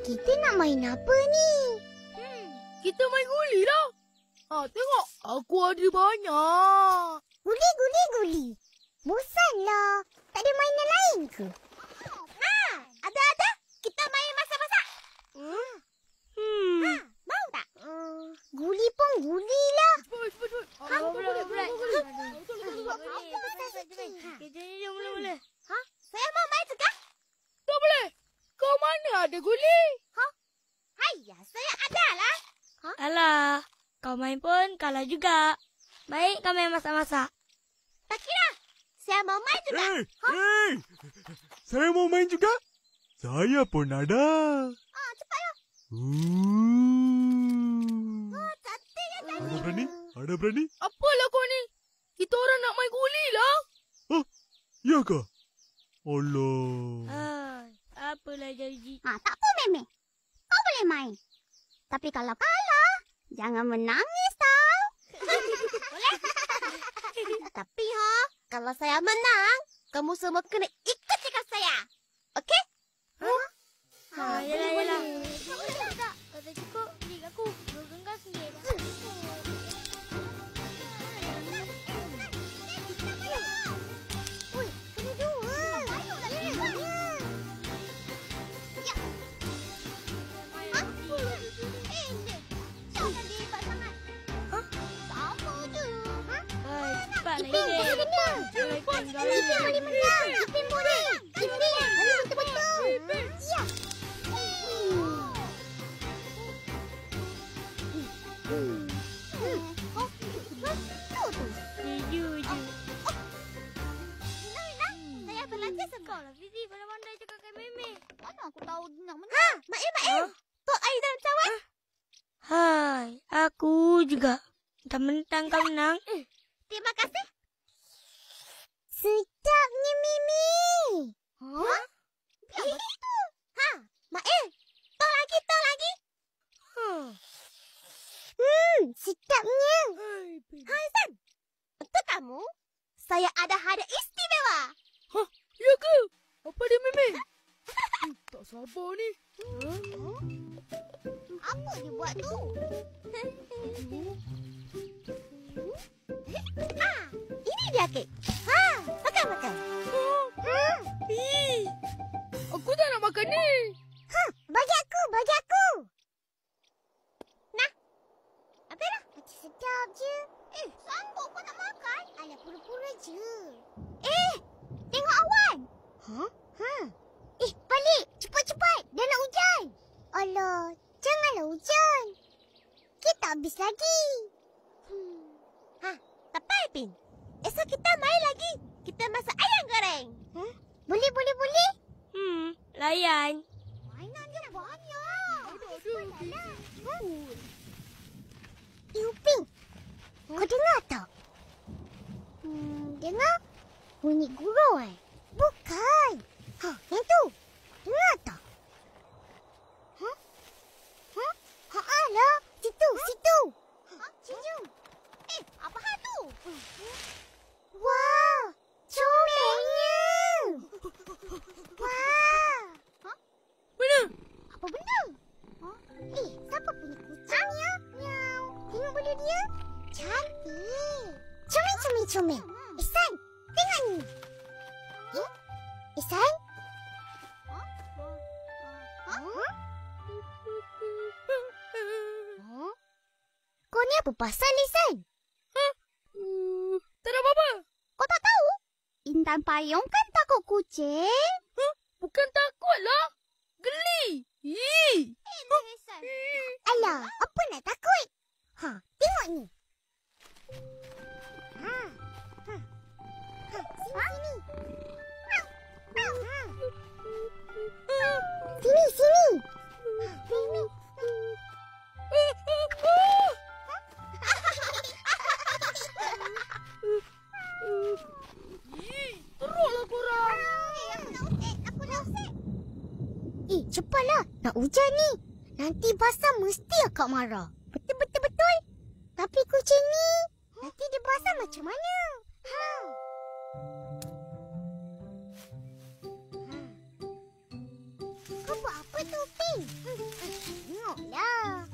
Kita nak main apa ni? Kita main guli lah. Tengok. Aku ada banyak. Guli. Bosanlah. Tak ada mainan lain ke? Ada. Kita main masak-masak. Mau tak? Guli pun guli lah. Cepat. Boleh. Boleh. Saya mau main juga. Tak boleh. Kau mana ada guli? Hayya, saya ada lah. Alah, kau main pun kalah juga. Baik, kau main masak-masak. Tak kira. Saya mau main juga. Hei! Saya mau main juga. Saya pun ada. Cepatlah. Cantik. Ada berani? Apalah kau ni? Kita orang nak main guli lah. Ya ke? Allah. Apalah jadi. Tak apa, Meme. Kau boleh main. Tapi kalau kalah, jangan menangis tau. Boleh? Tapi kalau saya menang, kamu semua kena ikut cakap saya. Okey? Yalah. Tak. Kata cukup, beli aku. Bergenggas ni. Cepat lagi. Ipin boleh menang. Ipin boleh. Betul. Ya. Jujur je. Saya belajar sekali. Kau lah Fizi kalau pandai cakap dengan Meme. Mana aku tahu dia nak menang. Mak. Tok air dalam cawan. Hai, aku juga. Mentang-mentang kau menang. Terima kasih. Sedapnya, Mimi. Biar betul. Mak. Tok lagi. Sedapnya. Hasan. Betul kamu? Saya ada hadiah istimewa. Ya ke? Apa dia Meme? Tak sabar ni. Apa dia buat tu? Ini dia kek. Makan. Aku tak nak makan ni. Bagi aku. Nah. Ambillah. Macam sedap je. Sanggup kau nak makan? Alah, pura-pura je. Tengok awan. Balik. Cepat. Dah nak hujan. Alah, janganlah hujan. Kita habis lagi. Tak apa, Ipin. Esok kita main lagi. Kita masak ayam goreng. Boleh. Layan. Mainan dia banyak. Ada. Upin, kau dengar tak? Dengar? Bunyi gurau Bukan. Yang tu. Dengar tak? Alah. Situ. Situ. Apa hal tu? Wah. Comelnya. Wah. Mana? Apa benda? Siapa punya kucing ya? Miau. Tengok bulu dia. Cantik. Comel. Ihsan, tengok ni. Ihsan? Kau ni apa pasal, Ihsan? Tak ada apa-apa. Kau tak tahu? Intan Payung kan takut kucing. Bukan takut lah. Geli. Alah, apa nak takut? Tengok ni. Sini. Teruklah korang. Aku nak usik. Cepatlah. Nak hujan ni. Nanti basah mesti akak marah. Betul. Tapi kucing ni, nanti dia basah macam mana? Kau buat apa tu, Ping? Tengoklah.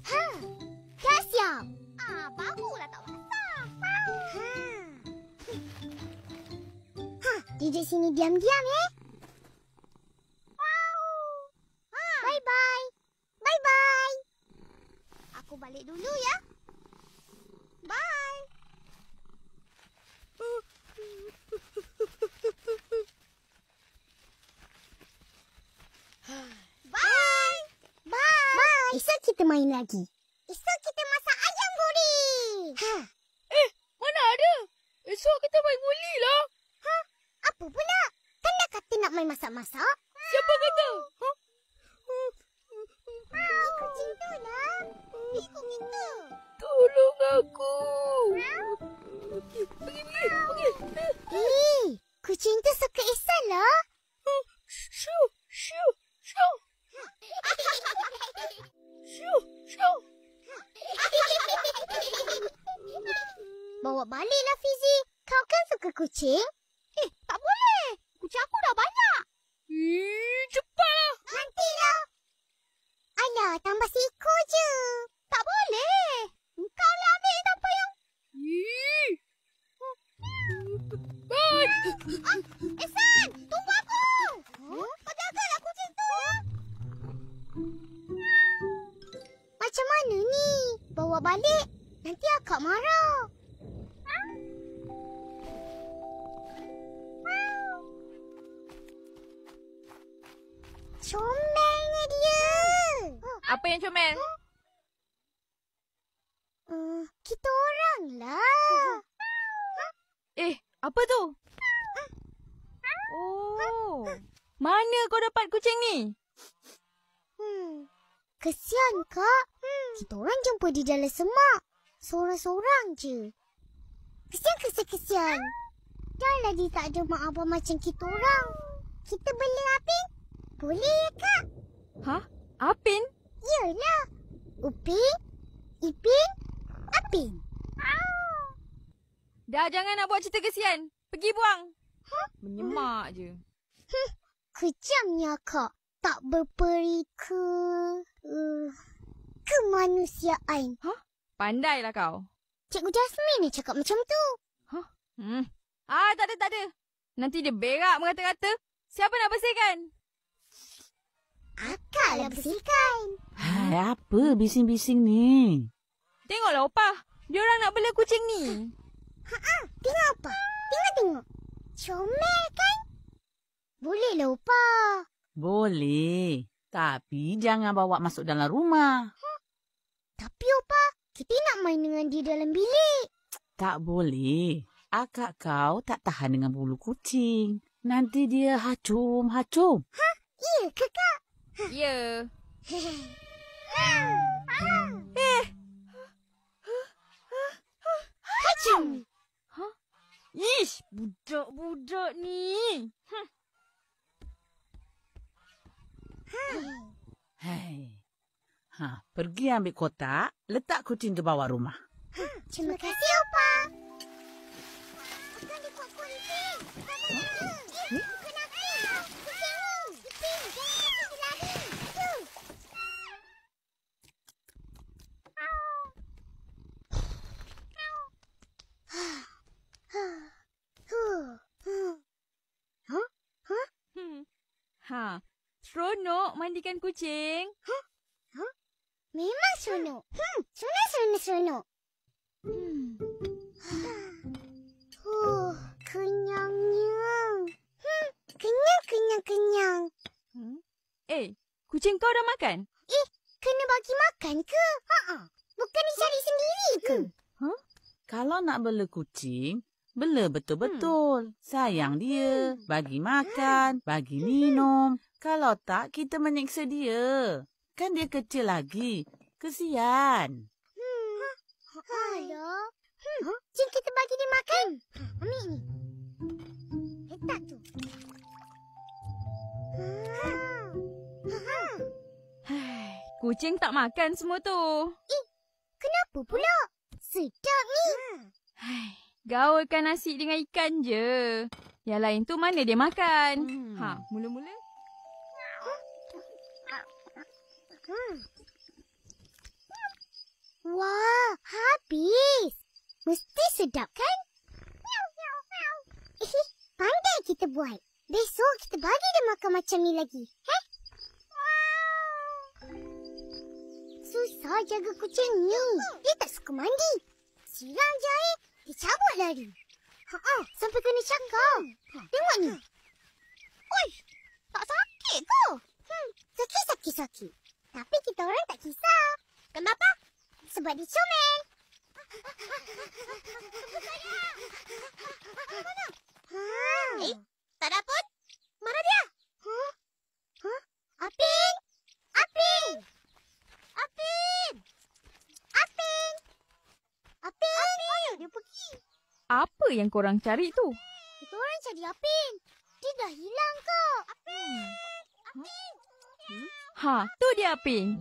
Ha, dah siap. Barulah tak masak. Duduk sini diam-diam, Bye-bye. Bye-bye. Aku balik dulu ya. Bye. Bye. Bye. Esok kita main lagi. Esok kita masak ayam goreng. Mana ada? Esok kita main guli lah. Apa pula? Kan dah kata nak main masak-masak. Siapa kata? Kucing tu lah. Ikut kita. Tolong aku. Pergi. Kucing tu suka Ihsan lah. Shoo. Bawa baliklah Fizi. Kau kan suka kucing? Tak boleh. Kucing aku dah banyak. Cepatlah. Nantilah. Alah, tambah seekor je. Tak boleh. Kau lah ambil tanpa yang... Bye. Ihsan, tunggu aku. Kau jagalah kucing tu. Macam mana ni? Bawa balik. Nanti akak marah. Comelnya dia. Apa yang comel? Kita orang lah. Apa tu? Oh. Mana kau dapat kucing ni? Kesian, Kak. Kita orang jumpa di dalam semak. Seorang-seorang je. Kesian. Dah lah dia tak ada mak abang macam kita orang. Kita bela Apin? Boleh ya, Kak? Apin? Yalah. Upin, Ipin, Apin. Dah jangan nak buat cerita kesian. Pergi buang. Menyemak je. Kejamnya, Kak. Tak berperi kemanusiaan. Pandailah kau. Cikgu Jasmine ni cakap macam tu. Tak ada. Nanti dia berak mengata-kata. Siapa nak bersihkan? Akak lah bersihkan. Hai, apa bising-bising ni? Tengoklah opah. Diorang nak bela kucing ni. Tengok apa? Tengok. Comel kan? Bolehlah, Upah. Boleh. Tapi jangan bawa masuk dalam rumah. Tapi, Upah, kita nak main dengan dia dalam bilik. Tak boleh. Akak kau tak tahan dengan bulu kucing. Nanti dia hacum. Ya, Kakak. Ya. Hacum. Ish, budak-budak ni. Hai. Pergi ambil kotak, letak kucing di bawah rumah. Terima kasih, Upah. Bukan dia kuat-kuat ni, Pin. Bukan aku. Kucing ni. Pin, jangan kasi dia lari. Seronok mandikan kucing. Memang seronok. Seronok. Kenyangnya. Kenyang. Kucing kau dah makan? Kena bagi makan ke? Bukan dicari sendiri ke? Kalau nak bela kucing, bela betul-betul. Sayang dia. Bagi makan, bagi minum. Kalau tak, kita menyiksa dia. Kan dia kecil lagi. Kesian. Alah. Jom kita bagi dia makan. Ambil ni. Letak tu. Kucing tak makan semua tu. Kenapa pula? Sedap ni. Gaulkan nasi dengan ikan je. Yang lain tu mana dia makan? Mula-mula Wah, habis. Mesti sedap kan? Pandai kita buat. Besok kita bagi dia makan macam ni lagi. Susah jaga kucing ni. Dia tak suka mandi. Siram je air, dia cabut lari. Sampai kena cakap. Tengok ni. Oi, tak sakit ke? Sakit. Tapi kita orang tak kisah. Kenapa? Sebab dia comel. Tak ada pun. Mana dia? Apin! Mana dia pergi? Apa yang korang cari tu? Kita orang cari Apin. Dia dah hilang kak. Ha, tu dia Apin.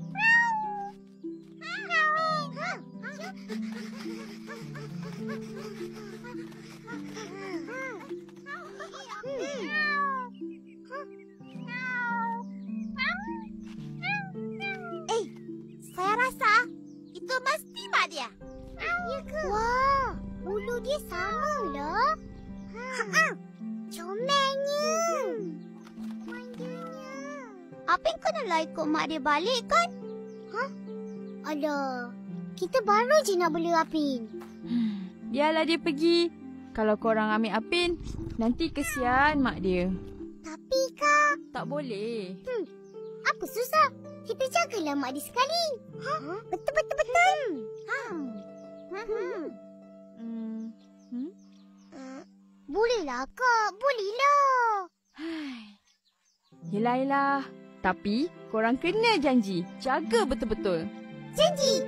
Saya rasa itu mesti mak dia. Ya ke? Wah, bulu dia sama lah. Comelnya. Manjanya. Apin kenalah ikut mak dia balik kan? Alah, kita baru je nak bela Apin. Biarlah dia pergi. Kalau korang ambil Apin, nanti kesian mak dia. Tapi kak, Tak boleh. apa susah? Kita jagalah mak dia sekali. Betul. Bolehlah kak, bolehlah. Yelah. Tapi korang kena janji. Jaga betul-betul. Janji.